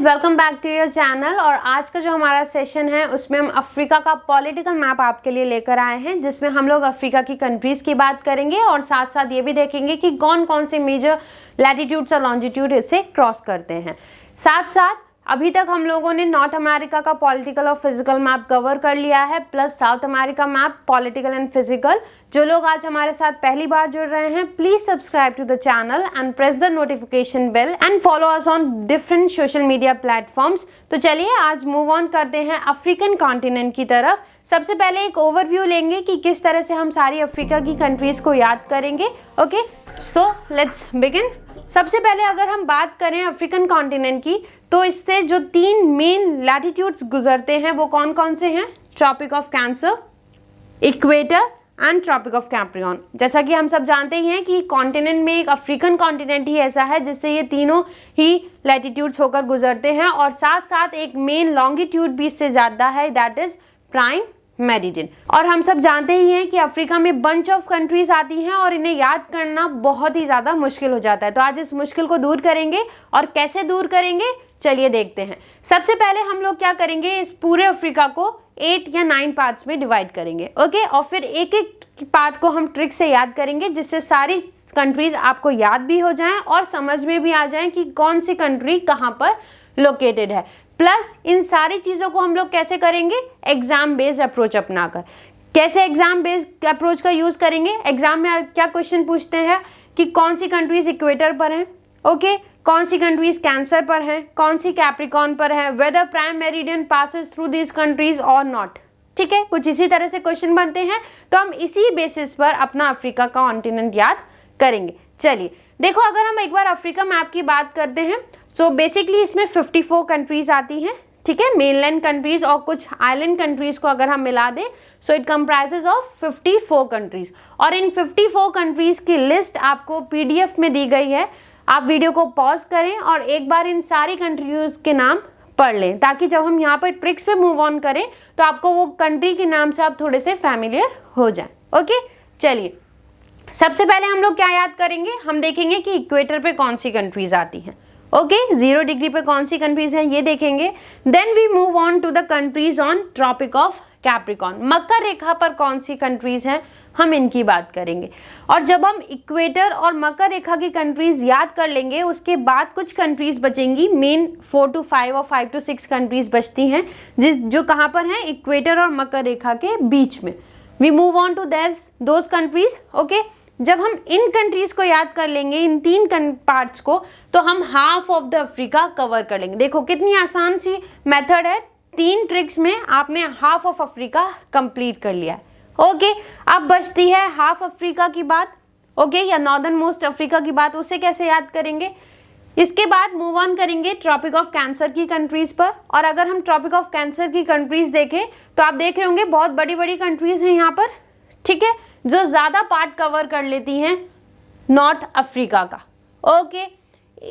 Welcome back to your channel. और आज का जो हमारा सेशन है उसमें हम अफ्रीका का पॉलिटिकल मैप आपके लिए लेकर आए हैं, जिसमें हम लोग अफ्रीका की कंट्रीज़ की बात करेंगे और साथ साथ ये भी देखेंगे कि कौन कौन से मेजर लैटिट्यूड्स और लॉन्जिट्यूड इसे क्रॉस करते हैं। साथ साथ अभी तक हम लोगों ने नॉर्थ अमेरिका का पॉलिटिकल और फिजिकल मैप कवर कर लिया है, plus south America map political and physical. जो लोग आज हमारे साथ पहली बार जुड़ रहे हैं, please subscribe to the channel and press the notification bell and follow us on different social media platforms. तो चलिए आज मूव ऑन करते हैं अफ्रीकन कॉन्टिनेंट की तरफ। सबसे पहले एक ओवरव्यू लेंगे कि किस तरह से हम सारी अफ्रीका की कंट्रीज को याद करेंगे। Okay, so let's begin. सबसे पहले अगर हम बात करें अफ्रीकन कॉन्टिनेंट की, तो इससे जो तीन मेन लैटिट्यूड्स गुजरते हैं वो कौन कौन से हैं? Tropic of Cancer, equator and Tropic of Capricorn. जैसा कि हम सब जानते ही हैं कि कॉन्टिनेंट में एक अफ्रीकन कॉन्टिनेंट ही ऐसा है जिससे ये तीनों ही लैटिट्यूड्स होकर गुजरते हैं, और साथ साथ एक मेन लॉन्गिट्यूड भी इससे ज़्यादा है, दैट इज प्राइम मेरिडियन। और हम सब जानते ही हैं कि अफ्रीका में बंच ऑफ कंट्रीज आती हैं और इन्हें याद करना बहुत ही ज़्यादा मुश्किल हो जाता है। तो आज इस मुश्किल को दूर करेंगे, और कैसे दूर करेंगे चलिए देखते हैं। सबसे पहले हम लोग क्या करेंगे, इस पूरे अफ्रीका को 8 या 9 पार्ट्स में डिवाइड करेंगे। ओके, और फिर एक एक पार्ट को हम ट्रिक से याद करेंगे, जिससे सारी कंट्रीज आपको याद भी हो जाएं और समझ में भी आ जाएं कि कौन सी कंट्री कहाँ पर लोकेटेड है। प्लस इन सारी चीज़ों को हम लोग कैसे करेंगे, एग्जाम बेस्ड अप्रोच अपनाकर। कैसे एग्जाम बेस्ड अप्रोच का यूज़ करेंगे? एग्जाम में क्या क्वेश्चन पूछते हैं कि कौन सी कंट्रीज इक्वेटर पर हैं, ओके, कौन सी कंट्रीज कैंसर पर हैं, कौन सी कैप्रिकॉर्न पर है, whether prime meridian passes through this countries और नॉट। ठीक है, कुछ इसी तरह से क्वेश्चन बनते हैं। तो हम इसी बेसिस पर अपना अफ्रीका का कॉन्टिनेंट याद करेंगे। चलिए देखो, अगर हम एक बार अफ्रीका मैप की बात करते हैं, सो बेसिकली इसमें 54 कंट्रीज आती हैं। ठीक है, मेनलैंड कंट्रीज और कुछ आइलैंड कंट्रीज को अगर हम मिला दें, so it comprises of 54 countries. और इन 54 कंट्रीज की लिस्ट आपको PDF में दी गई है। आप वीडियो को पॉज करें और एक बार इन सारी कंट्रीज के नाम पढ़ लें, ताकि जब हम यहाँ पर ट्रिक्स पे मूव ऑन करें तो आपको वो कंट्री के नाम से आप थोड़े से फैमिलियर हो जाएं। ओके, चलिए सबसे पहले हम लोग क्या याद करेंगे, हम देखेंगे कि इक्वेटर पे कौन सी कंट्रीज आती हैं। ओके, 0 डिग्री पे कौन सी कंट्रीज हैं ये देखेंगे। Then we move on to the countries on tropic of Capricorn. मकर रेखा पर कौन सी कंट्रीज हैं, हम इनकी बात करेंगे। और जब हम इक्वेटर और मकर रेखा की कंट्रीज याद कर लेंगे, उसके बाद कुछ कंट्रीज बचेंगी, मेन 4 to 5 और 5 to 6 कंट्रीज बचती हैं, जो कहाँ पर हैं, इक्वेटर और मकर रेखा के बीच में। We move on to those countries. Okay, जब हम इन कंट्रीज को याद कर लेंगे, इन तीन पार्ट्स को, तो हम half of the Africa cover कर लेंगे। देखो कितनी आसान सी मेथड है, 3 ट्रिक्स में आपने हाफ ऑफ अफ्रीका कंप्लीट कर लिया है। ओके, अब बचती है हाफ अफ्रीका की बात, ओके, या नॉर्दर्न मोस्ट अफ्रीका की बात। उसे कैसे याद करेंगे? इसके बाद मूव ऑन करेंगे ट्रॉपिक ऑफ कैंसर की कंट्रीज पर। और अगर हम ट्रॉपिक ऑफ कैंसर की कंट्रीज देखें तो आप देखे होंगे बहुत बड़ी बड़ी कंट्रीज हैं यहाँ पर, ठीक है, जो ज़्यादा पार्ट कवर कर लेती हैं नॉर्थ अफ्रीका का। ओके,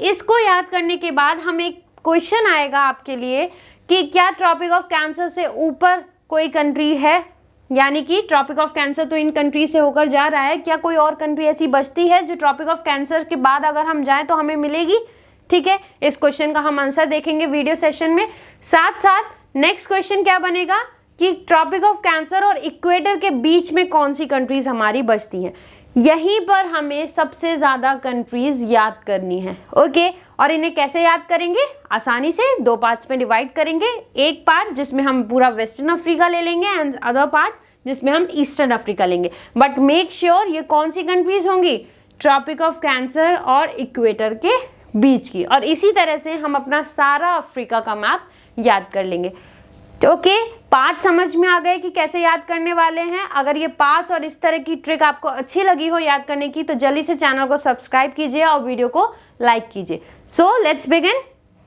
इसको याद करने के बाद हम एक क्वेश्चन आएगा आपके लिए कि क्या ट्रॉपिक ऑफ कैंसर से ऊपर कोई कंट्री है, यानी कि ट्रॉपिक ऑफ कैंसर तो इन कंट्री से होकर जा रहा है, क्या कोई और कंट्री ऐसी बचती है जो ट्रॉपिक ऑफ कैंसर के बाद अगर हम जाएं तो हमें मिलेगी? ठीक है, इस क्वेश्चन का हम आंसर देखेंगे वीडियो सेशन में। साथ साथ नेक्स्ट क्वेश्चन क्या बनेगा कि ट्रॉपिक ऑफ कैंसर और इक्वेटर के बीच में कौन सी कंट्रीज हमारी बचती हैं। यहीं पर हमें सबसे ज़्यादा कंट्रीज याद करनी है। ओके, और इन्हें कैसे याद करेंगे? आसानी से 2 पार्ट्स में डिवाइड करेंगे। एक पार्ट जिसमें हम पूरा वेस्टर्न अफ्रीका ले लेंगे एंड अदर पार्ट जिसमें हम ईस्टर्न अफ्रीका लेंगे। बट मेक श्योर ये कौन सी कंट्रीज होंगी? ट्रॉपिक ऑफ कैंसर और इक्वेटर के बीच की। और इसी तरह से हम अपना सारा अफ्रीका का मैप याद कर लेंगे। ओके, पार्ट समझ में आ गए कि कैसे याद करने वाले हैं। अगर ये पार्ट्स और इस तरह की ट्रिक आपको अच्छी लगी हो याद करने की, तो जल्दी से चैनल को सब्सक्राइब कीजिए और वीडियो को लाइक कीजिए। So let's begin.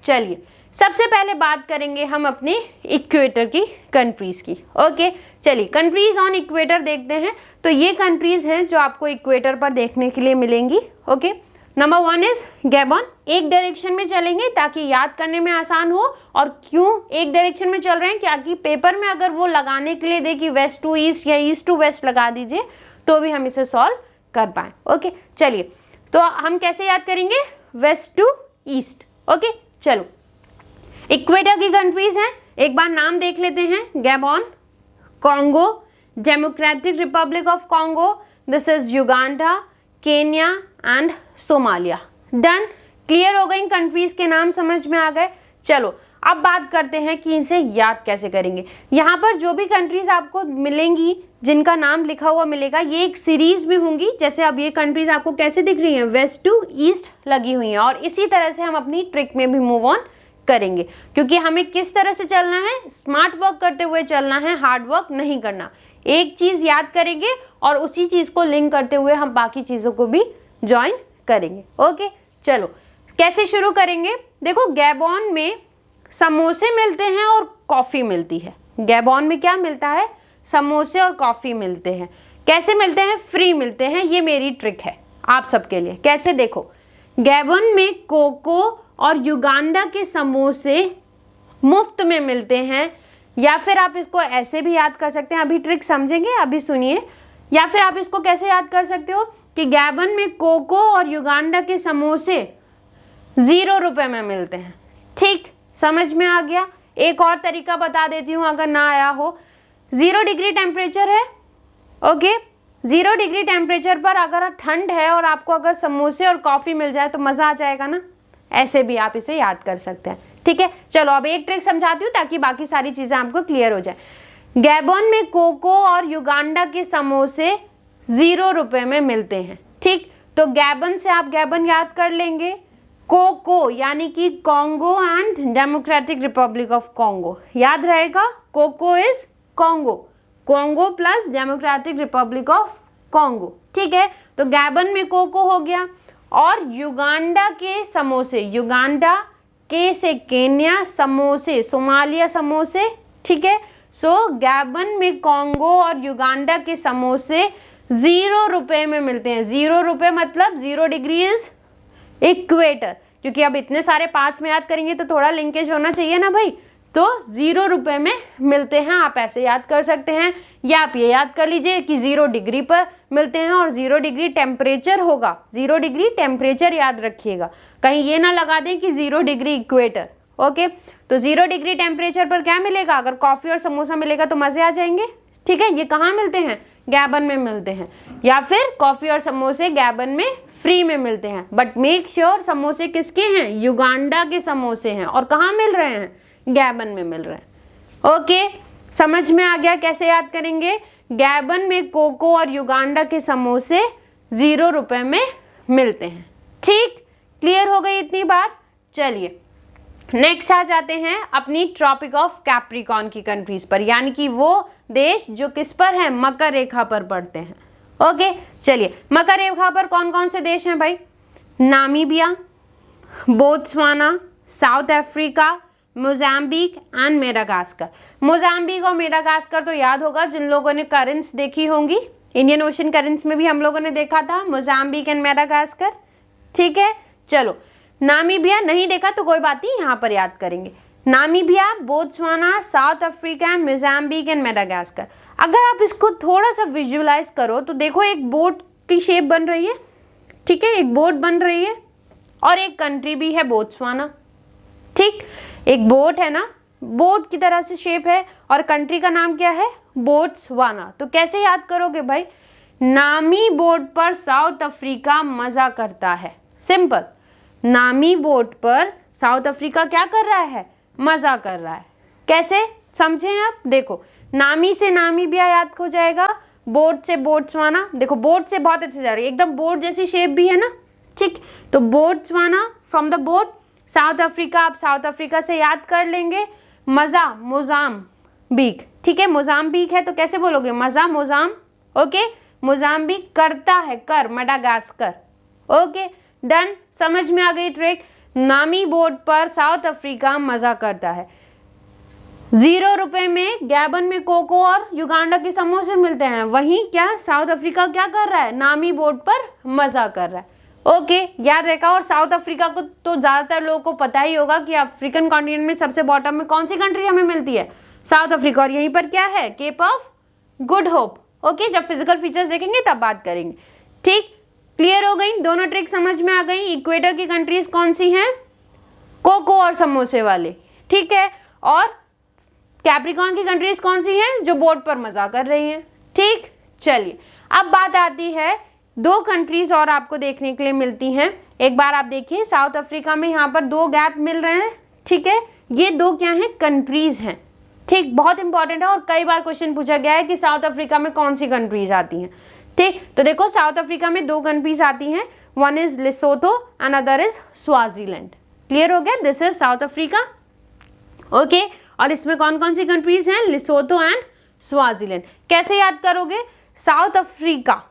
चलिए सबसे पहले बात करेंगे हम अपने इक्वेटर की कंट्रीज की। ओके, चलिए कंट्रीज ऑन इक्वेटर देखते हैं। तो ये कंट्रीज हैं जो आपको इक्वेटर पर देखने के लिए मिलेंगी। Okay, number 1 is Gabon. एक डायरेक्शन में चलेंगे ताकि याद करने में आसान हो। और क्यों एक डायरेक्शन में चल रहे हैं? क्योंकि पेपर में अगर वो लगाने के लिए दे कि वेस्ट टू ईस्ट या ईस्ट टू वेस्ट लगा दीजिए, तो भी हम इसे सॉल्व कर पाएँ। ओके, चलिए तो हम कैसे याद करेंगे? West to east. ओके, चलो इक्वेटर की कंट्रीज हैं, एक बार नाम देख लेते हैं। Gabon, Congo, Democratic Republic of Congo, this is Uganda, Kenya and Somalia. Done, clear हो गई, कंट्रीज के नाम समझ में आ गए। चलो अब बात करते हैं कि इनसे याद कैसे करेंगे। यहाँ पर जो भी कंट्रीज आपको मिलेंगी जिनका नाम लिखा हुआ मिलेगा, ये एक सीरीज में होंगी। जैसे अब ये कंट्रीज आपको कैसे दिख रही हैं, वेस्ट टू ईस्ट लगी हुई हैं, और इसी तरह से हम अपनी ट्रिक में भी मूव ऑन करेंगे, क्योंकि हमें किस तरह से चलना है, स्मार्ट वर्क करते हुए चलना है, हार्ड वर्क नहीं करना। एक चीज याद करेंगे और उसी चीज को लिंक करते हुए हम बाकी चीजों को भी ज्वाइन करेंगे। ओके, चलो कैसे शुरू करेंगे। देखो, गैबॉन में समोसे मिलते हैं और कॉफ़ी मिलती है। गैबॉन में क्या मिलता है, समोसे और कॉफ़ी मिलते हैं। कैसे मिलते हैं, फ्री मिलते हैं। ये मेरी ट्रिक है आप सबके लिए। कैसे, देखो, गैबॉन में कोको और युगांडा के समोसे मुफ्त में मिलते हैं, या फिर आप इसको ऐसे भी याद कर सकते हैं। अभी ट्रिक समझेंगे, अभी सुनिए। या फिर आप इसको कैसे याद कर सकते हो कि गैबॉन में कोको और युगांडा के समोसे 0 रुपए में मिलते हैं। ठीक, समझ में आ गया। एक और तरीका बता देती हूँ अगर ना आया हो। 0 डिग्री टेम्परेचर है, ओके, 0 डिग्री टेम्परेचर पर अगर ठंड है और आपको अगर समोसे और कॉफ़ी मिल जाए तो मज़ा आ जाएगा ना। ऐसे भी आप इसे याद कर सकते हैं। ठीक है, चलो अब एक ट्रिक समझाती हूँ ताकि बाकी सारी चीज़ें आपको क्लियर हो जाए। गैबॉन में कोको और युगांडा के समोसे 0 रुपए में मिलते हैं। ठीक, तो गैबन से आप गैबन याद कर लेंगे, कोको यानी कि Congo and Democratic Republic of Congo याद रहेगा। Coco is Congo, Congo plus Democratic Republic of Congo. ठीक है, तो गैबन में कोको हो गया, और युगांडा के समोसे, युगांडा के से केन्या, समोसे सोमालिया समोसे। ठीक है, सो गैबन में कॉन्गो और युगांडा के समोसे 0 रुपए में मिलते हैं। 0 रुपए मतलब 0 डिग्री इज इक्वेटर, क्योंकि अब इतने सारे 5 में याद करेंगे तो थोड़ा लिंकेज होना चाहिए ना भाई। तो 0 रुपए में मिलते हैं, आप ऐसे याद कर सकते हैं, या आप ये याद कर लीजिए कि 0 डिग्री पर मिलते हैं और 0 डिग्री टेम्परेचर होगा। 0 डिग्री टेम्परेचर याद रखिएगा, कहीं ये ना लगा दें कि 0 डिग्री इक्वेटर। ओके, तो 0 डिग्री टेम्परेचर पर क्या मिलेगा, अगर कॉफ़ी और समोसा मिलेगा तो मज़े आ जाएंगे। ठीक है, ये कहाँ मिलते हैं, गैबन में मिलते हैं, या फिर कॉफ़ी और समोसे गैबन में फ्री में मिलते हैं। बट मेक श्योर समोसे किसके हैं, युगांडा के समोसे हैं, और कहाँ मिल रहे हैं, गैबन में मिल रहे हैं। ओके, समझ में आ गया कैसे याद करेंगे। गैबन में कोको और युगांडा के समोसे 0 रुपए में मिलते हैं। ठीक, क्लियर हो गई इतनी बात। चलिए नेक्स्ट आ जाते हैं अपनी ट्रॉपिक ऑफ कैप्रिकॉर्न की कंट्रीज पर, यानी कि वो देश जो किस पर है, मकर रेखा पर पड़ते हैं। ओके, चलिए मकर रेखा पर कौन कौन से देश हैं भाई, Namibia, Botswana, south Africa, Mozambique and Madagascar. Mozambique और मेडागास्कर तो याद होगा जिन लोगों ने करेंट्स देखी होंगी, इंडियन ओशन करेंट्स में भी हम लोगों ने देखा था मोजाम्बिक एंड मेडागास्कर। ठीक है, चलो नामीबिया नहीं देखा तो कोई बात नहीं, यहाँ पर याद करेंगे। Namibia, Botswana, south Africa, Mozambique and Madagascar. अगर आप इसको थोड़ा सा विजुअलाइज करो तो देखो एक बोट की शेप बन रही है। ठीक है, एक बोट बन रही है और एक कंट्री भी है बोत्सवाना। ठीक, एक बोट है ना, बोट की तरह से शेप है, और कंट्री का नाम क्या है, बोत्सवाना। तो कैसे याद करोगे भाई, नामी बोट पर साउथ अफ्रीका मजा करता है। सिंपल, नामी बोट पर साउथ अफ्रीका क्या कर रहा है, मजा कर रहा है। कैसे समझें आप, देखो नामी से नामीबिया याद हो जाएगा, बोट से बोत्सवाना। देखो बोट से बहुत अच्छे जा रही है, एकदम बोट जैसी शेप भी है ना। ठीक, तो Botswana from the boat, south Africa आप साउथ अफ्रीका से याद कर लेंगे, मज़ा मोजाम्बिक। ठीक है, मोजाम्बिक है तो कैसे बोलोगे, मज़ा मोजाम। ओके, मोजाम्बिक करता है, कर, मेडागास्कर। ओके डन, समझ में आ गई ट्रिक। नामी बोट पर साउथ अफ्रीका मज़ा करता है। 0 रुपए में गैबन में कोको और युगांडा के समोसे मिलते हैं, वहीं क्या साउथ अफ्रीका क्या कर रहा है, नामी बोट पर मज़ा कर रहा है। ओके, याद रखा। और साउथ अफ्रीका को तो ज़्यादातर लोगों को पता ही होगा कि अफ्रीकन कॉन्टिनेंट में सबसे बॉटम में कौन सी कंट्री हमें मिलती है, साउथ अफ्रीका, और यहीं पर क्या है, Cape of Good Hope. Okay, जब फिजिकल फीचर्स देखेंगे तब बात करेंगे। ठीक, क्लियर हो गई, दोनों ट्रिक समझ में आ गई। इक्वेटर की कंट्रीज कौन सी हैं, कोको और समोसे वाले। ठीक है। और कैप्रिकॉर्न की कंट्रीज कौन सी हैं? जो बोर्ड पर मजा कर रही हैं। ठीक, चलिए अब बात आती है, दो कंट्रीज और आपको देखने के लिए मिलती हैं। एक बार आप देखिए साउथ अफ्रीका में यहाँ पर दो गैप मिल रहे हैं, ठीक है। ये दो क्या हैं? कंट्रीज हैं, ठीक, बहुत इंपॉर्टेंट है और कई बार क्वेश्चन पूछा गया है कि साउथ अफ्रीका में कौन सी कंट्रीज आती हैं, ठीक। तो देखो साउथ अफ्रीका में दो कंट्रीज आती हैं, one is Lesotho and other is Swaziland. Clear हो गया? This is south Africa, okay. और इसमें कौन कौन सी कंट्रीज हैं? Lesotho and Swaziland. कैसे याद करोगे? साउथ अफ्रीका,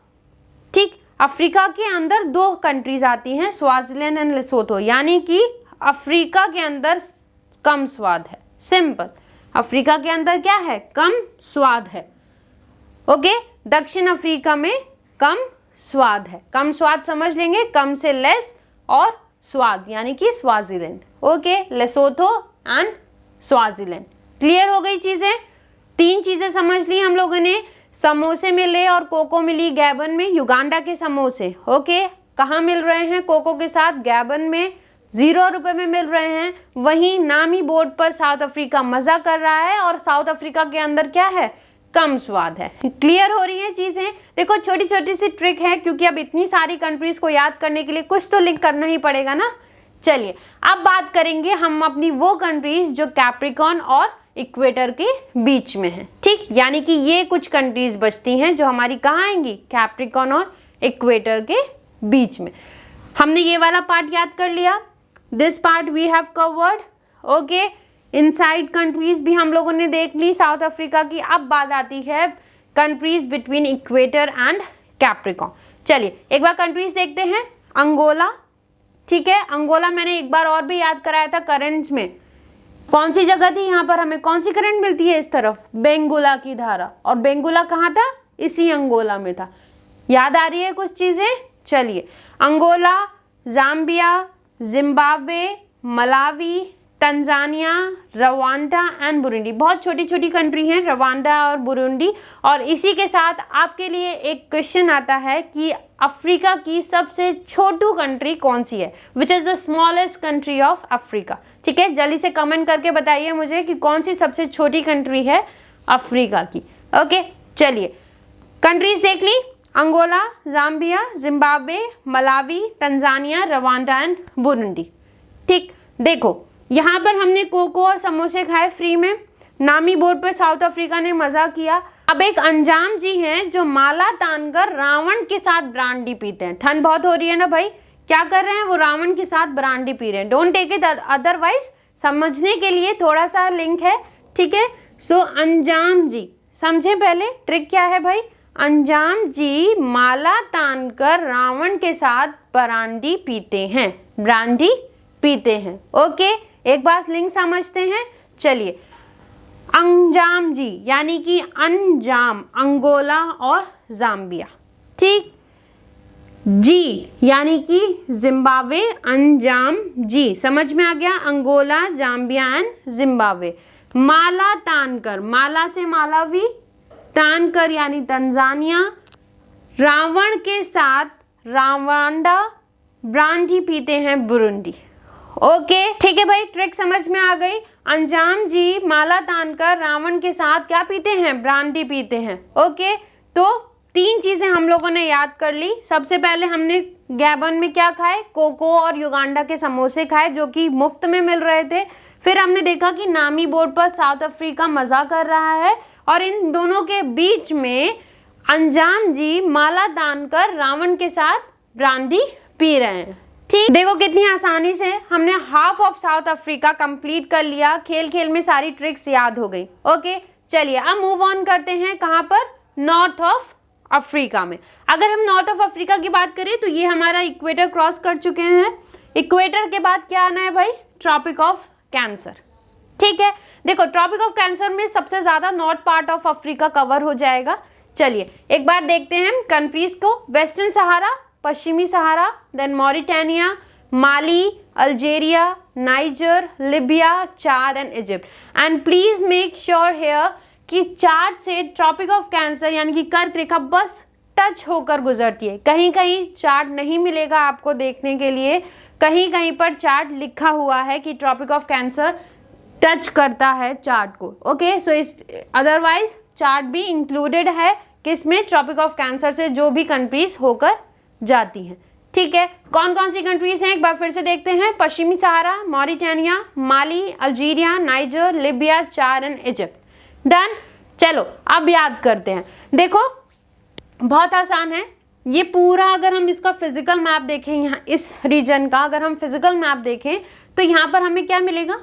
ठीक, अफ्रीका के अंदर दो कंट्रीज आती हैं, स्वाजीलैंड एंड लेसोथो, यानी कि अफ्रीका के अंदर कम स्वाद है, सिंपल। अफ्रीका के अंदर क्या है? कम स्वाद है, ओके। दक्षिण अफ्रीका में कम स्वाद है, कम स्वाद समझ लेंगे, कम से लेस और स्वाद यानी कि Swaziland, okay. Lesotho and Swaziland. Clear हो गई चीजें? तीन चीजें समझ ली हम लोगों ने, समोसे मिले और कोको मिली गैबन में, युगांडा के समोसे, ओके। कहाँ मिल रहे हैं कोको के साथ? गैबन में, 0 रुपए में मिल रहे हैं। वहीं नामी बोर्ड पर साउथ अफ्रीका मजा कर रहा है और साउथ अफ्रीका के अंदर क्या है? कम स्वाद है। क्लियर हो रही है चीजें? देखो छोटी छोटी सी ट्रिक है, क्योंकि अब इतनी सारी कंट्रीज को याद करने के लिए कुछ तो लिंक करना ही पड़ेगा ना। चलिए अब बात करेंगे हम अपनी वो कंट्रीज जो कैप्रिकॉर्न और इक्वेटर के बीच में है, ठीक। यानी कि ये कुछ कंट्रीज बचती हैं जो हमारी कहाँ आएंगी? कैप्रिकॉर्न और इक्वेटर के बीच में। हमने ये वाला पार्ट याद कर लिया, this part we have covered, okay. Inside countries भी हम लोगों ने देख ली साउथ अफ्रीका की। अब बात आती है countries between equator and Capricorn. चलिए एक बार कंट्रीज देखते हैं। अंगोला, ठीक है, अंगोला मैंने एक बार और भी याद कराया था करंट्स में। कौन सी जगह थी यहाँ पर? हमें कौन सी करंट मिलती है इस तरफ? बेंगुला की धारा। और बेंगुला कहाँ था? इसी अंगोला में था। याद आ रही है कुछ चीजें? चलिए, Angola, Zambia, Zimbabwe, Malawi, Tanzania, Rwanda and Burundi. बहुत छोटी छोटी कंट्री हैं रवांडा और बुरुंडी। और इसी के साथ आपके लिए एक क्वेश्चन आता है कि अफ्रीका की सबसे छोटू कंट्री कौन सी है? Which is the smallest country of Africa, ठीक है। जल्दी से कमेंट करके बताइए मुझे कि कौन सी सबसे छोटी कंट्री है अफ्रीका की, ओके। चलिए कंट्रीज देख ली, Angola, Zambia, Zimbabwe, Malawi, Tanzania, Rwanda and Burundi, ठीक। देखो यहाँ पर हमने कोको और समोसे खाए फ्री में, नामी बोर्ड पर साउथ अफ्रीका ने मजा किया। अब एक अंजाम जी हैं जो माला तानकर रावण के साथ ब्रांडी पीते हैं। ठंड बहुत हो रही है ना भाई, क्या कर रहे हैं वो? रावण के साथ ब्रांडी पी रहे हैं। डोंट टेक इट अदरवाइज, समझने के लिए थोड़ा सा लिंक है, ठीक है। सो अंजाम जी, समझे पहले ट्रिक क्या है भाई? अंजाम जी माला तानकर रावण के साथ ब्रांडी पीते हैं, ब्रांडी पीते हैं, ओके। एक बार लिंक समझते हैं। चलिए, अंजाम जी यानी कि अंजाम, अंगोला और जाम्बिया, ठीक। जी यानी कि जिम्बाब्वे, अंजाम जी, समझ में आ गया? Angola, Zambia and Zimbabwe. माला तानकर, माला से मालावी, तानकर यानी तंजानिया, रावण के साथ रवांडा, ब्रांडी पीते हैं बुरुंडी, ओके, ठीक है भाई। ट्रिक समझ में आ गई? अंजाम जी माला तानकर रावण के साथ क्या पीते हैं? ब्रांडी पीते हैं, ओके। तो तीन चीजें हम लोगों ने याद कर ली। सबसे पहले हमने गैबन में क्या खाए? कोको और युगांडा के समोसे खाए जो कि मुफ्त में मिल रहे थे। फिर हमने देखा कि नामी बोर्ड पर साउथ अफ्रीका मजा कर रहा है और इन दोनों के बीच में अंजाम जी माला तानकर रावण के साथ ब्रांडी पी रहे हैं, ठीक। देखो कितनी आसानी से हमने half of south Africa complete कर लिया। खेल खेल में सारी ट्रिक्स याद हो गई, ओके। चलिए अब मूव ऑन करते हैं कहाँ पर? नॉर्थ ऑफ अफ्रीका में। अगर हम नॉर्थ ऑफ अफ्रीका की बात करें तो ये हमारा इक्वेटर क्रॉस कर चुके हैं। इक्वेटर के बाद क्या आना है भाई? ट्रॉपिक ऑफ कैंसर, ठीक है। देखो ट्रॉपिक ऑफ कैंसर में सबसे ज्यादा north part of Africa cover हो जाएगा। चलिए एक बार देखते हैं कंट्रीज को। वेस्टर्न सहारा, पश्चिमी सहारा, then Mauritania, Mali, Algeria, Niger, Libya, Chad and Egypt. And please make sure here कि चार्ट से ट्रॉपिक ऑफ कैंसर यानी कि कर्क रेखा बस टच होकर गुजरती है। कहीं कहीं चार्ट नहीं मिलेगा आपको देखने के लिए, कहीं कहीं पर चार्ट लिखा हुआ है कि ट्रॉपिक ऑफ कैंसर टच करता है चार्ट को। ओके, सो इस अदरवाइज चार्ट भी इंक्लूडेड है किसमें, ट्रॉपिक ऑफ कैंसर से जो भी कंट्रीज होकर जाती हैं। ठीक है, कौन कौन सी कंट्रीज हैं एक बार फिर से देखते हैं। पश्चिमी सहारा, Mauritania, Mali, Algeria, Niger, Libya, Chad and Egypt. Done. चलो अब याद करते हैं। देखो बहुत आसान है ये पूरा। अगर हम इसका फिजिकल मैप देखें, यहाँ इस रीजन का अगर हम फिजिकल मैप देखें तो यहाँ पर हमें क्या मिलेगा,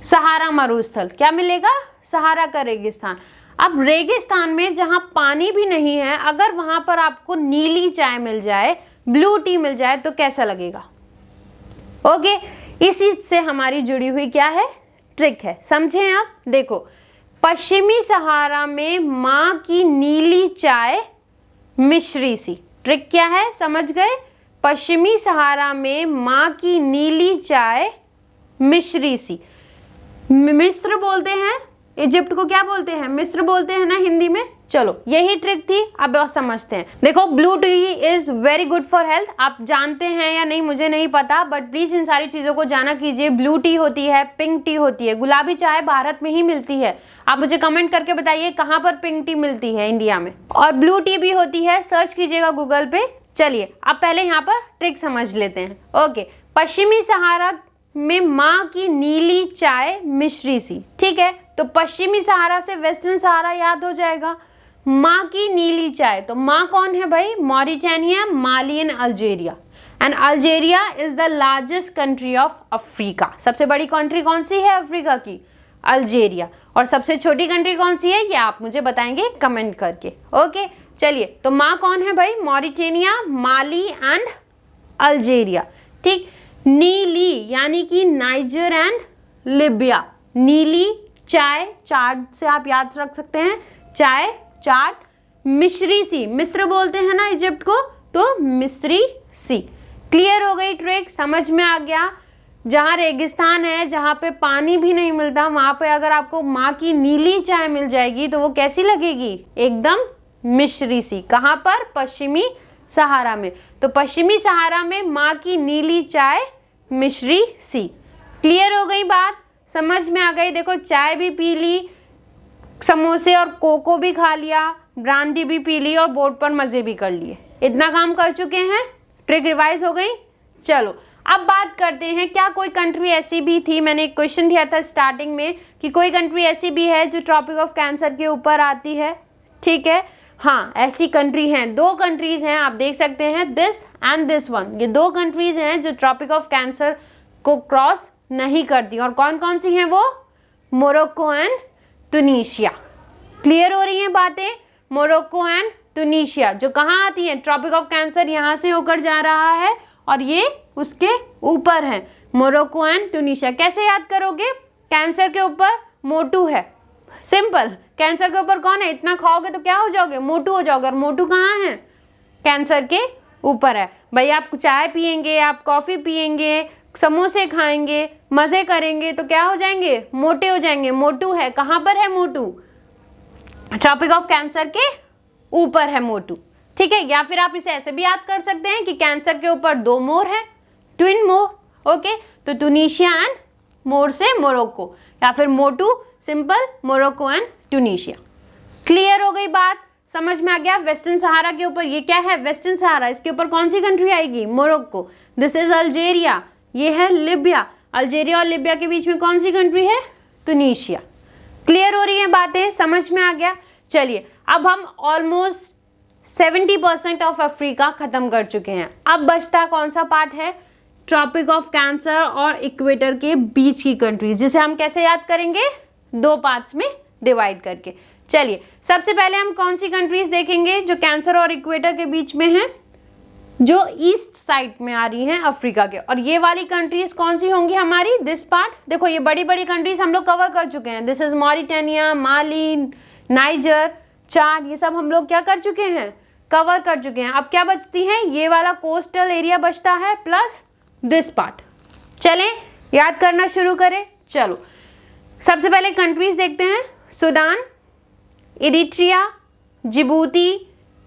सहारा मरुस्थल। क्या मिलेगा, सहारा का रेगिस्तान। अब रेगिस्तान में जहाँ पानी भी नहीं है, अगर वहाँ पर आपको नीली चाय मिल जाए, ब्लू टी मिल जाए तो कैसा लगेगा। ओके, इसी से हमारी जुड़ी हुई क्या है, ट्रिक है। समझे आप। देखो पश्चिमी सहारा में माँ की नीली चाय मिश्री सी। ट्रिक क्या है, समझ गए। पश्चिमी सहारा में माँ की नीली चाय मिश्री सी। मिस्र बोलते हैं, इजिप्ट को क्या बोलते हैं, मिस्र बोलते हैं ना हिंदी में। चलो यही ट्रिक थी, अब समझते हैं। देखो blue T is very good for health. आप जानते हैं या नहीं मुझे नहीं पता, बट प्लीज इन सारी चीजों को जाना कीजिए। ब्लू टी होती है, पिंक टी होती है। गुलाबी चाय भारत में ही मिलती है। आप मुझे कमेंट करके बताइए कहाँ पर पिंक टी मिलती है इंडिया में। और ब्लू टी भी होती है, सर्च कीजिएगा गूगल पे। चलिए अब पहले यहाँ पर ट्रिक समझ लेते हैं। ओके, पश्चिमी सहारा में माँ की नीली चाय मिश्री सी। ठीक है, तो पश्चिमी सहारा से वेस्टर्न सहारा याद हो जाएगा। माँ की नीली चाय, तो माँ कौन है भाई, Mauritania, Mali and Algeria. And Algeria is the largest country of Africa. सबसे बड़ी कंट्री कौन सी है अफ्रीका की, अल्जीरिया। और सबसे छोटी कंट्री कौन सी है ये आप मुझे बताएंगे कमेंट करके। ओके चलिए, तो माँ कौन है भाई, मॉरिटानिया, माली एंड अल्जीरिया। ठीक, नीली यानी कि नाइजर एंड लिबिया। नीली चाय, चार्ट से आप याद रख सकते हैं, चाय चार्ट। मिश्री सी, मिस्र बोलते हैं ना इजिप्ट को, तो मिस्री सी। क्लियर हो गई ट्रिक, समझ में आ गया। जहाँ रेगिस्तान है, जहाँ पे पानी भी नहीं मिलता, वहाँ पे अगर आपको माँ की नीली चाय मिल जाएगी तो वो कैसी लगेगी, एकदम मिश्री सी। कहाँ पर, पश्चिमी सहारा में। तो पश्चिमी सहारा में माँ की नीली चाय मिश्री सी। क्लियर हो गई बात, समझ में आ गई। देखो चाय भी पी ली, समोसे और कोको भी खा लिया, ब्रांडी भी पी ली और बोट पर मज़े भी कर लिए। इतना काम कर चुके हैं, ट्रिक रिवाइज हो गई। चलो अब बात करते हैं, क्या कोई कंट्री ऐसी भी थी, मैंने एक क्वेश्चन दिया था स्टार्टिंग में कि कोई कंट्री ऐसी भी है जो ट्रॉपिक ऑफ कैंसर के ऊपर आती है। ठीक है, हाँ ऐसी कंट्री हैं, दो कंट्रीज हैं, आप देख सकते हैं, दिस एंड दिस वन। ये दो कंट्रीज हैं जो ट्रॉपिक ऑफ कैंसर को क्रॉस नहीं करती। और कौन कौन सी हैं वो, मोरक्को एंड टूनीशिया। क्लियर हो रही हैं बातें, मोरक्को एंड टूनीशिया जो कहाँ आती हैं, ट्रॉपिक ऑफ कैंसर यहाँ से होकर जा रहा है और ये उसके ऊपर है, मोरक्को एंड टूनीशिया। कैसे याद करोगे, कैंसर के ऊपर मोटू है, सिंपल। कैंसर के ऊपर कौन है, इतना खाओगे तो क्या हो जाओगे, मोटू हो जाओगे। और मोटू कहाँ है, कैंसर के ऊपर है। भाई आप चाय पियेंगे, आप कॉफ़ी पियेंगे, समोसे खाएंगे, मज़े करेंगे तो क्या हो जाएंगे, मोटे हो जाएंगे। मोटू है, कहाँ पर है मोटू, ट्रॉपिक ऑफ कैंसर के ऊपर है मोटू। ठीक है, या फिर आप इसे ऐसे भी याद कर सकते हैं कि कैंसर के ऊपर दो मोर है, ट्विन मोर। ओके, तो टूनीशिया एंड मोर से मोरक्को, या फिर मोटू simple, Morocco and Tunisia. Clear हो गई बात, समझ में आ गया। वेस्टर्न सहारा के ऊपर ये क्या है, वेस्टर्न सहारा, इसके ऊपर कौन सी कंट्री आएगी, मोरक्को। दिस इज अल्जीरिया, ये है लिबिया। अल्जीरिया और लिबिया के बीच में कौन सी कंट्री है, टूनीशिया। क्लियर हो रही है बातें, समझ में आ गया। चलिए अब हम ऑलमोस्ट 70% ऑफ अफ्रीका खत्म कर चुके हैं। अब बचता कौन सा पार्ट है, ट्रॉपिक ऑफ कैंसर और इक्वेटर के बीच की कंट्रीज, जिसे हम कैसे याद करेंगे, दो पार्ट्स में डिवाइड करके। चलिए सबसे पहले हम कौन सी कंट्रीज देखेंगे जो कैंसर और इक्वेटर के बीच में हैं, जो ईस्ट साइड में आ रही हैं अफ्रीका के। और ये वाली कंट्रीज कौन सी होंगी हमारी, दिस पार्ट। देखो ये बड़ी बड़ी कंट्रीज हम लोग कवर कर चुके हैं। This is Mauritania, Mali, Niger, Chad, ये सब हम लोग क्या कर चुके हैं, कवर कर चुके हैं। अब क्या बचती हैं, ये वाला कोस्टल एरिया बचता है प्लस दिस पार्ट। चलें याद करना शुरू करें। चलो सबसे पहले कंट्रीज देखते हैं, Sudan, Eritrea, Djibouti,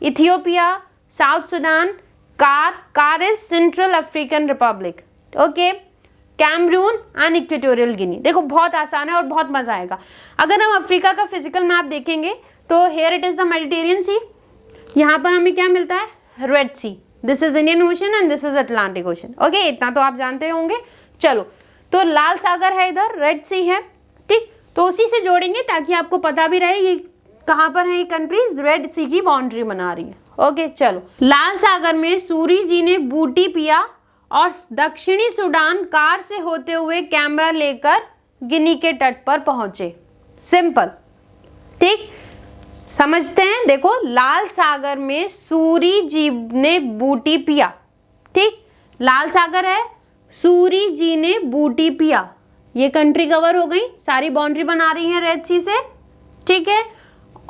Ethiopia, South Sudan, CAR is Central African Republic. Okay, Cameroon and Equatorial Guinea. देखो बहुत आसान है और बहुत मजा आएगा। अगर हम अफ्रीका का फिजिकल मैप देखेंगे तो here it is the Mediterranean sea, यहाँ पर हमें क्या मिलता है, red sea, this is Indian ocean and this is Atlantic ocean. Okay, इतना तो आप जानते होंगे। चलो, तो लाल सागर है इधर, रेड सी है, ठीक, तो उसी से जोड़ेंगे ताकि आपको पता भी रहे ये कहाँ पर है, ये कंट्रीज रेड सी की बाउंड्री बना रही है। ओके, चलो, लाल सागर में सूरी जी ने बूटी पिया और दक्षिणी सूडान कार से होते हुए कैमरा लेकर गिनी के तट पर पहुंचे। सिंपल, ठीक, समझते हैं। देखो, लाल सागर में सूरी जी ने बूटी पिया, ठीक, लाल सागर है, सूरी जी ने बूटी पिया, ये कंट्री कवर हो गई, सारी बाउंड्री बना रही है रेड सी से, ठीक है।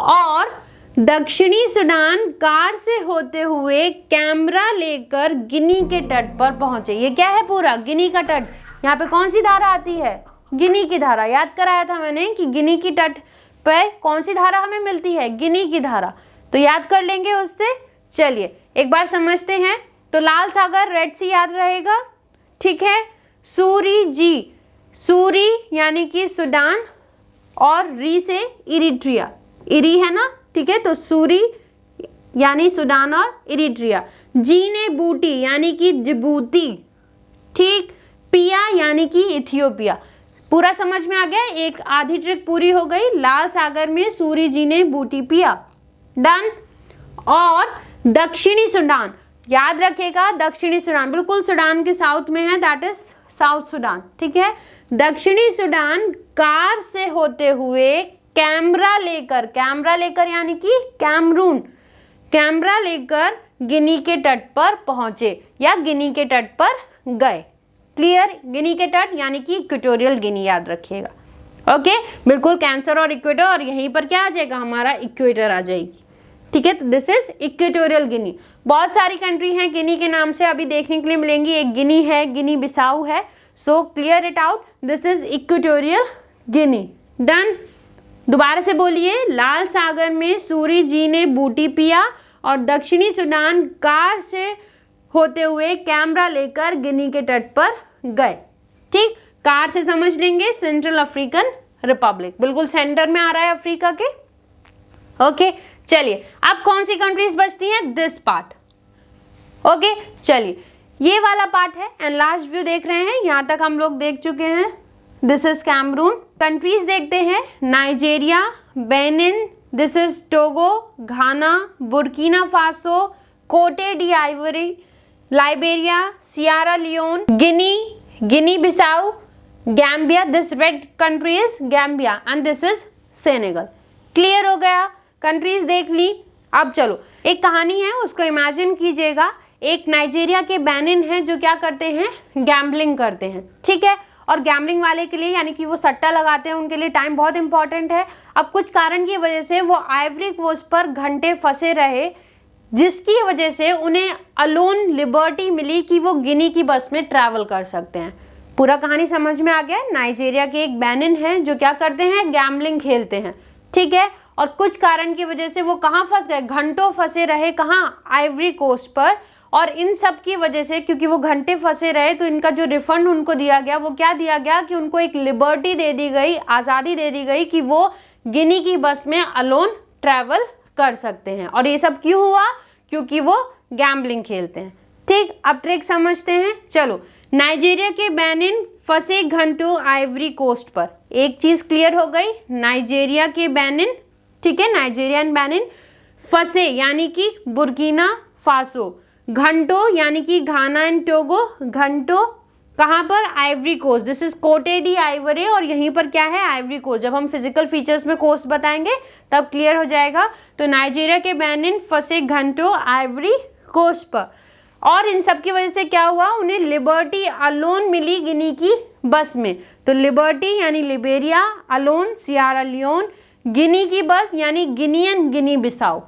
और दक्षिणी सूडान कार से होते हुए कैमरा लेकर गिनी के तट पर पहुंचे। ये क्या है, पूरा गिनी का तट। यहाँ पे कौन सी धारा आती है, गिनी की धारा। याद कराया था मैंने कि गिनी की तट पे कौन सी धारा हमें मिलती है, गिनी की धारा, तो याद कर लेंगे उससे। चलिए एक बार समझते हैं। तो लाल सागर, रेड सी याद रहेगा, ठीक है। सूरी जी, सूरी यानी कि सूडान, और री से इरिट्रिया, इरी है ना, ठीक है, तो सूरी यानी सूडान और इरिट्रिया। जी ने बूटी यानी कि जिबूती, ठीक, पिया यानी कि इथियोपिया। पूरा समझ में आ गया, एक आधी ट्रिक पूरी हो गई। लाल सागर में सूरी जी ने बूटी पिया, डन। और दक्षिणी सूडान, याद रखेगा, दक्षिणी सूडान बिल्कुल सूडान के साउथ में है, दैट इज साउथ सूडान, ठीक है। दक्षिणी सूडान कार से होते हुए कैमरा लेकर यानी कि कैमरून, कैमरा लेकर गिनी के तट पर पहुंचे या गिनी के तट पर गए। क्लियर, गिनी के तट यानी कि इक्वेटोरियल गिनी, याद रखिएगा। ओके, बिल्कुल, कैंसर और इक्वेटर, और यहीं पर क्या आ जाएगा, हमारा इक्वेटर आ जाएगी, ठीक है। तो दिस इज इक्वेटोरियल गिनी। बहुत सारी कंट्री हैं गिनी के नाम से अभी देखने के लिए मिलेंगी। एक गिनी है, गिनी बिसाऊ है, so clear it out, this is Equatorial Guinea, done. दोबारा से बोलिए, लाल सागर में सूरी जी ने बूटी पिया और दक्षिणी सूडान कार से होते हुए कैमरा लेकर गिनी के तट पर गए, ठीक। कार से समझ लेंगे, सेंट्रल अफ्रीकन रिपब्लिक, बिल्कुल सेंटर में आ रहा है अफ्रीका के। ओके, चलिए, अब कौन सी कंट्रीज बचती हैं, दिस पार्ट। ओके, चलिए, ये वाला पार्ट है, एनलार्ज व्यू देख रहे हैं, यहाँ तक हम लोग देख चुके हैं। This is Cameroon. कंट्रीज देखते हैं, Nigeria, Benin, this is Togo, Ghana, Burkina Faso, Cote d'Ivoire, Liberia, Sierra Leone, Guinea Bissau, Gambia, this red country is Gambia and this is Senegal. Clear हो गया, countries देख ली। अब चलो, एक कहानी है, उसको इमेजिन कीजिएगा। एक नाइजीरिया के बेनिन है जो क्या करते हैं, गैम्बलिंग करते हैं, ठीक है। और गैम्बलिंग वाले के लिए यानी कि वो सट्टा लगाते हैं, उनके लिए टाइम बहुत इंपॉर्टेंट है। अब कुछ कारण की वजह से वो आइवरी कोस्ट पर घंटे फंसे रहे, जिसकी वजह से उन्हें अलोन लिबर्टी मिली कि वो गिनी की बस में ट्रैवल कर सकते हैं। पूरा कहानी समझ में आ गया। नाइजीरिया के एक बेनिन है जो क्या करते हैं, गैम्बलिंग खेलते हैं, ठीक है। और कुछ कारण की वजह से वो कहाँ फंस गए, घंटों फंसे रहे, कहाँ, आइवरी कोस्ट पर। और इन सब की वजह से, क्योंकि वो घंटे फंसे रहे, तो इनका जो रिफंड उनको दिया गया वो क्या दिया गया कि उनको एक लिबर्टी दे दी गई, आज़ादी दे दी गई कि वो गिनी की बस में अलोन ट्रैवल कर सकते हैं। और ये सब क्यों हुआ, क्योंकि वो गैम्बलिंग खेलते हैं, ठीक। अब ट्रिक समझते हैं। चलो, नाइजीरिया के बेनिन फंसे घंटों आइवरी कोस्ट पर, एक चीज़ क्लियर हो गई, नाइजीरिया के बेनिन, ठीक है, नाइजीरियन बेनिन फंसे यानी कि बुर्किना फासो, घंटों यानी कि घाना एंड टोगो, घंटों कहाँ पर, आइवरी कोस्ट, दिस इज कोटे डी आइवरी, और यहीं पर क्या है, आइवरी कोस्ट। जब हम फिजिकल फीचर्स में कोस्ट बताएंगे तब क्लियर हो जाएगा। तो नाइजीरिया के बेनिन फंसे घंटों आइवरी कोस्ट पर, और इन सब की वजह से क्या हुआ, उन्हें लिबर्टी अलोन मिली गिनी की बस में। तो लिबर्टी यानी लिबेरिया, अलोन सियारा लियोन, गिनी की बस यानी गिनियन गिनी बिसाऊ,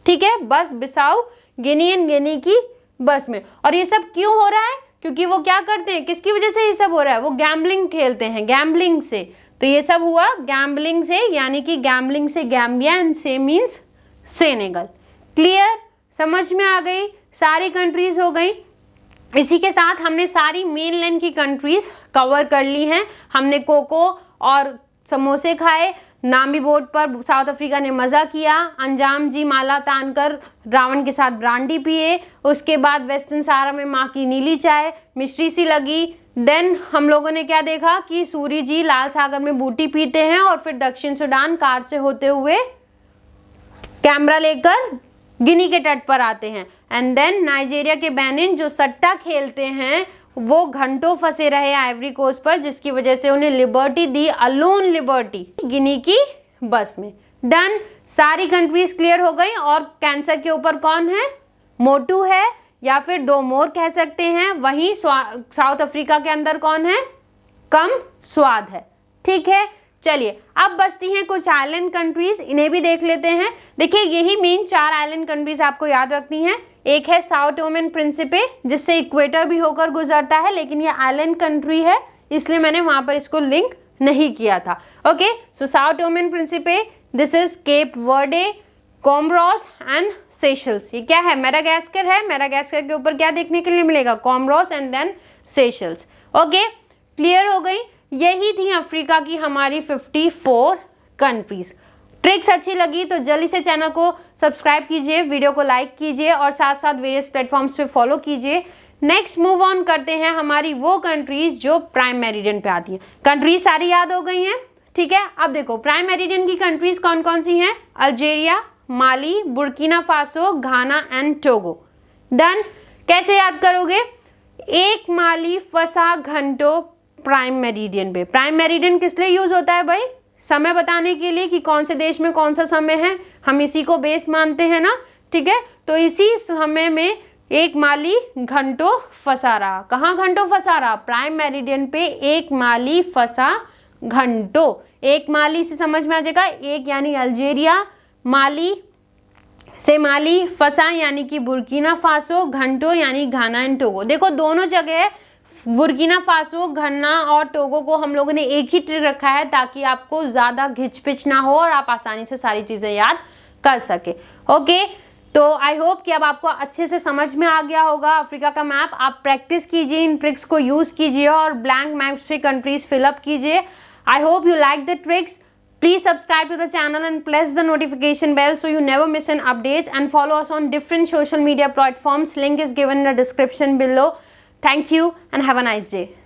ठीक है, बस बिसाऊ गिनियन गिनी की बस में। और ये सब क्यों हो रहा है, क्योंकि वो क्या करते हैं, किसकी वजह से ये सब हो रहा है, वो गैम्बलिंग खेलते हैं, गैम्बलिंग से। तो ये सब हुआ गैम्बलिंग से, यानी कि गैम्बलिंग से गैम्बिया एंड से मीन्स सेनेगल। क्लियर, समझ में आ गई, सारी कंट्रीज हो गई। इसी के साथ हमने सारी मेनलैंड की कंट्रीज कवर कर ली हैं। हमने कोको और समोसे खाए, नामी बोट पर साउथ अफ्रीका ने मज़ा किया, अंजाम जी माला तान कर रावण के साथ ब्रांडी पिए, उसके बाद वेस्टर्न सहारा में माँ की नीली चाय मिश्री सी लगी। देन हम लोगों ने क्या देखा कि सूरी जी लाल सागर में बूटी पीते हैं और फिर दक्षिण सूडान कार से होते हुए कैमरा लेकर गिनी के तट पर आते हैं। एंड देन नाइजीरिया के बेनिन जो सट्टा खेलते हैं वो घंटों फंसे रहे आइवरी कोस्ट पर, जिसकी वजह से उन्हें लिबर्टी दी, अलोन लिबर्टी, गिनी की बस में। डन, सारी कंट्रीज क्लियर हो गई। और कैंसर के ऊपर कौन है? मोटू है, या फिर दो मोर कह सकते हैं। वहीं साउथ अफ्रीका के अंदर कौन है? कम स्वाद है। ठीक है, चलिए अब बचती हैं कुछ आइलैंड कंट्रीज, इन्हें भी देख लेते हैं। देखिए यही मेन 4 आइलैंड कंट्रीज आपको याद रखनी है। एक है साओ टोमे एंड प्रिंसिपे, जिससे इक्वेटर भी होकर गुजरता है, लेकिन ये आइलैंड कंट्री है इसलिए मैंने वहां पर इसको लिंक नहीं किया था। Okay, so Sao Thome and Principe, this is Cape Verde, Comoros and Seychelles. ये क्या है? मेडागास्कर है। मेडागास्कर के ऊपर क्या देखने के लिए मिलेगा? Comoros and then Seychelles. Okay, clear हो गई। यही थी अफ्रीका की हमारी 54 कंट्रीज। ट्रिक्स अच्छी लगी तो जल्दी से चैनल को सब्सक्राइब कीजिए, वीडियो को लाइक कीजिए और साथ साथ वेरियस प्लेटफॉर्म्स पे फॉलो कीजिए। नेक्स्ट मूव ऑन करते हैं हमारी वो कंट्रीज जो प्राइम मेरिडियन पे आती हैं। कंट्रीज सारी याद हो गई हैं, ठीक है। अब देखो प्राइम मेरिडियन की कंट्रीज कौन कौन सी हैं? Algeria, Mali, Burkina Faso, Ghana and Togo. Done. कैसे याद करोगे? एक माली फंसा घंटों प्राइम मेरिडियन पे। प्राइम मेरिडियन किस लिए यूज होता है भाई? समय बताने के लिए कि कौन से देश में कौन सा समय है, हम इसी को बेस मानते हैं ना, ठीक है। तो इसी समय में एक माली घंटों फंसा रहा। कहाँ घंटों फंसा रहा? प्राइम मेरिडियन पे एक माली फंसा घंटों। एक माली से समझ में आ जाएगा, एक यानी अल्जीरिया, माली से माली, फंसा यानी कि बुर्किना फासो, घंटों यानी घाना एंड टोगो। देखो दोनों जगह बुर्किना फासो, घाना और टोगो को हम लोगों ने एक ही ट्रिक रखा है ताकि आपको ज़्यादा घिचपिच ना हो और आप आसानी से सारी चीज़ें याद कर सके। ओके, तो आई होप कि अब आपको अच्छे से समझ में आ गया होगा अफ्रीका का मैप। आप प्रैक्टिस कीजिए, इन ट्रिक्स को यूज़ कीजिए और ब्लैंक मैप्स पे कंट्रीज फिलअप कीजिए। I hope you like the tricks. Please subscribe to the channel and press the notification bell so you never miss an updates, and follow us on different social media platforms. Link is given in the description below. Thank you and have a nice day.